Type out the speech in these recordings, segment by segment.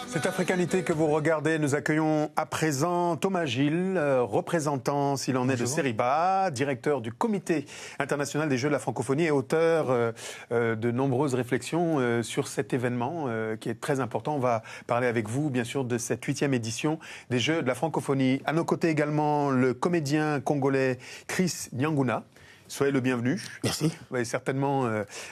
Cette africanité que vous regardez, nous accueillons à présent Thomas Gilles, représentant, s'il en est, de Seriba, directeur du Comité international des Jeux de la francophonie et auteur de nombreuses réflexions sur cet événement qui est très important. On va parler avec vous, bien sûr, de cette 8e édition des Jeux de la francophonie. À nos côtés également, le comédien congolais Chris Nyanguna. Soyez le bienvenu. Merci. Vous avez certainement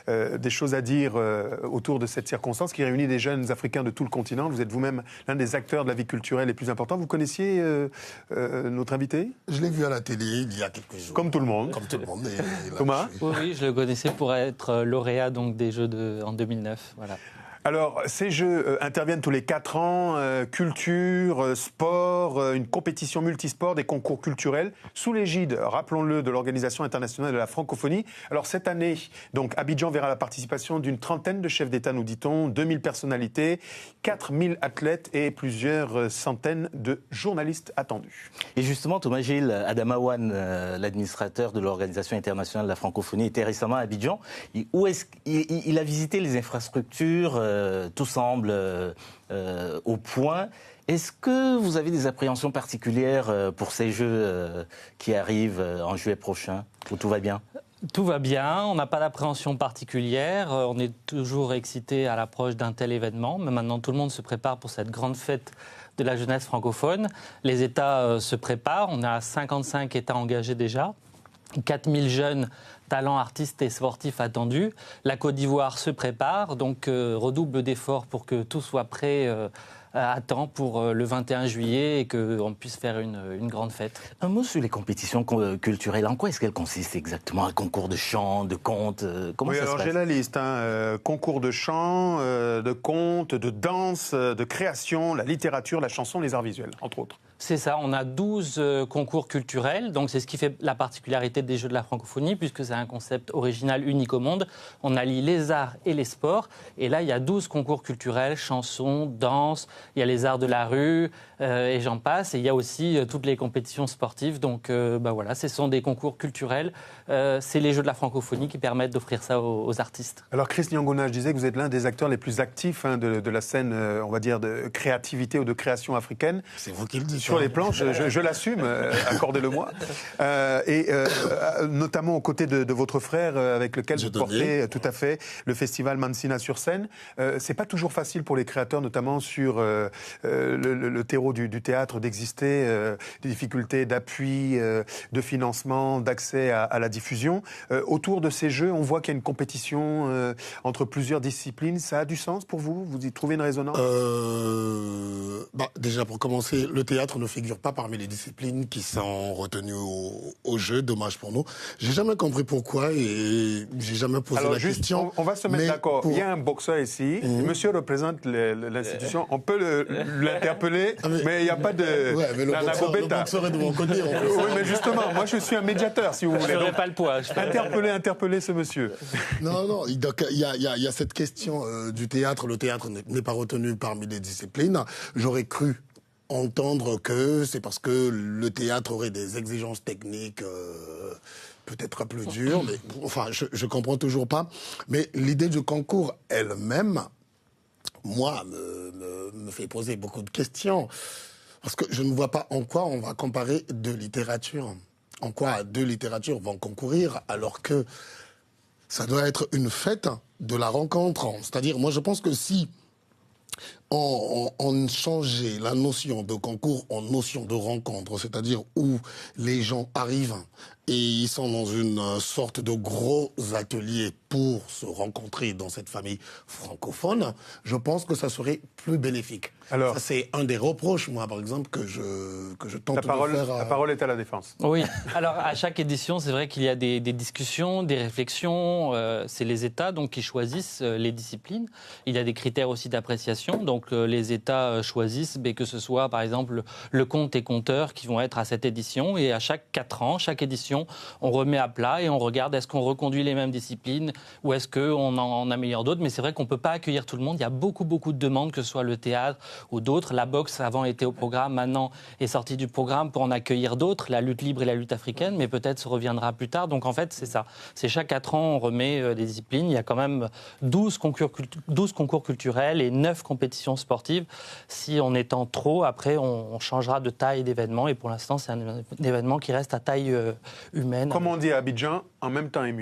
des choses à dire autour de cette circonstance qui réunit des jeunes Africains de tout le continent. Vous êtes vous-même l'un des acteurs de la vie culturelle les plus importants. Vous connaissiez notre invité ? Je l'ai vu à la télé il y a quelques jours. Comme tout le monde. Comme tout le monde. Thomas ? Oui, je le connaissais pour être lauréat donc, des Jeux en 2009. Voilà. Alors, ces Jeux interviennent tous les 4 ans, culture, sport, une compétition multisport, des concours culturels, sous l'égide, rappelons-le, de l'Organisation internationale de la francophonie. Alors, cette année, donc, Abidjan verra la participation d'une trentaine de chefs d'État, nous dit-on, 2000 personnalités, 4000 athlètes et plusieurs centaines de journalistes attendus. Et justement, Thomas Gilles, Adama Wan, l'administrateur de l'Organisation internationale de la francophonie, était récemment à Abidjan. Où est-ce qu'il a visité les infrastructures. Tout semble au point. Est-ce que vous avez des appréhensions particulières pour ces Jeux qui arrivent en juillet prochain, où tout va bien ? Tout va bien, on n'a pas d'appréhension particulière, on est toujours excité à l'approche d'un tel événement, mais maintenant tout le monde se prépare pour cette grande fête de la jeunesse francophone. Les États se préparent, on a 55 États engagés déjà, 4000 jeunes talents artistes et sportifs attendus. La Côte d'Ivoire se prépare, donc redouble d'efforts pour que tout soit prêt à temps pour le 21 juillet et qu'on puisse faire une grande fête. Un mot sur les compétitions culturelles. En quoi est-ce qu'elles consistent exactement ? Un concours de chant, de conte, comment ça se passe ? J'ai la liste. Concours de chant, de conte, de danse, de création, la littérature, la chanson, les arts visuels, entre autres. C'est ça, on a 12 concours culturels, donc c'est ce qui fait la particularité des Jeux de la francophonie, puisque c'est un concept original unique au monde. On allie les arts et les sports, et là il y a 12 concours culturels, chansons, danse, il y a les arts de la rue, et j'en passe, et il y a aussi toutes les compétitions sportives, donc voilà, ce sont des concours culturels, c'est les Jeux de la francophonie qui permettent d'offrir ça aux artistes. Alors Chris Nyanguna, je disais que vous êtes l'un des acteurs les plus actifs de la scène, on va dire, de créativité ou de création africaine. C'est vous qui le dites. Sur les planches, je l'assume, accordez-le-moi. Notamment aux côtés de votre frère, avec lequel vous portez tout à fait le festival Mansina sur scène. C'est pas toujours facile pour les créateurs, notamment sur le terreau du théâtre, d'exister, des difficultés d'appui, de financement, d'accès à la diffusion. Autour de ces jeux, on voit qu'il y a une compétition entre plusieurs disciplines. Ça a du sens pour vous ? Vous y trouvez une résonance ? Déjà, pour commencer, le théâtre ne figure pas parmi les disciplines qui sont retenues au jeu. Dommage pour nous. J'ai jamais compris pourquoi et j'ai jamais posé la question. On va se mettre d'accord. Il y a un boxeur ici. Monsieur représente l'institution. On peut l'interpeller, mais il n'y a pas de... Ouais, mais le boxeur est de mon côté. Oui, mais justement, moi je suis un médiateur, si vous voulez. Je n'aurais pas le poids. Interpeller ce monsieur. Non. Donc il y a cette question du théâtre. Le théâtre n'est pas retenu parmi les disciplines. J'aurais cru entendre que c'est parce que le théâtre aurait des exigences techniques peut-être plus dures, mais enfin, je comprends toujours pas. Mais l'idée du concours elle-même, moi, me fait poser beaucoup de questions. Parce que je ne vois pas en quoi on va comparer deux littératures. En quoi deux littératures vont concourir alors que ça doit être une fête de la rencontre. C'est-à-dire, moi, je pense que si on changeait la notion de concours en notion de rencontre, c'est-à-dire où les gens arrivent et ils sont dans une sorte de gros atelier pour se rencontrer dans cette famille francophone, je pense que ça serait plus bénéfique. Alors, ça, c'est un des reproches, moi, par exemple, que je tente de faire. La parole est à la défense. Oui. Alors, à chaque édition, c'est vrai qu'il y a des discussions, des réflexions. C'est les États donc, qui choisissent les disciplines. Il y a des critères aussi d'appréciation. Donc, les États choisissent que ce soit, par exemple, le conte et conteur qui vont être à cette édition. Et à chaque 4 ans, chaque édition, on remet à plat et on regarde est-ce qu'on reconduit les mêmes disciplines ou est-ce qu'on en améliore d'autres. Mais c'est vrai qu'on ne peut pas accueillir tout le monde. Il y a beaucoup de demandes, que ce soit le théâtre ou d'autres. La boxe, avant, était au programme, maintenant est sortie du programme pour en accueillir d'autres, la lutte libre et la lutte africaine, mais peut-être ça reviendra plus tard. Donc en fait, c'est ça. C'est chaque 4 ans, on remet des disciplines. Il y a quand même 12 concours culturels et 9 compétitions compétition sportive. Si on étend trop, après, on changera de taille d'événement. Et pour l'instant, c'est un événement qui reste à taille humaine. Comme on dit à Abidjan, en même temps et mieux.